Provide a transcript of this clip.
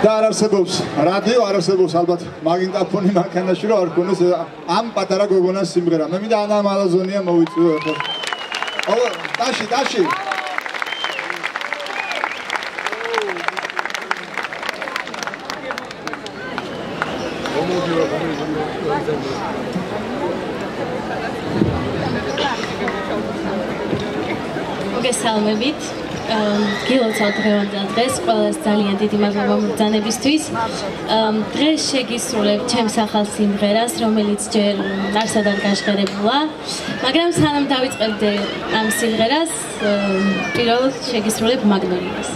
და არ არსებობს რადიო, არ არსებობს ალბათ მაგნიტოფონი მანქანაში, რომ არ ქონდეს ამ პატარა გოგონას სიმღერა. მე მინდა ანა მალაზონია მოვიწვიო ხო. ტაში. მოგესალმებით. გილოცავთ დღევანდელ დღეს, ყველას ძალიან დიდი მადლობა მობრძანებისთვის. დღეს შეგისრულებ ჩემს ახალ სიმღერას, რომელიც ჯერ არსად არ გაჟღერებულა, მაგრამ სანამ დავიწყებდე ამ სიმღერას, პირველად შეგისრულებ მაგნოლიას.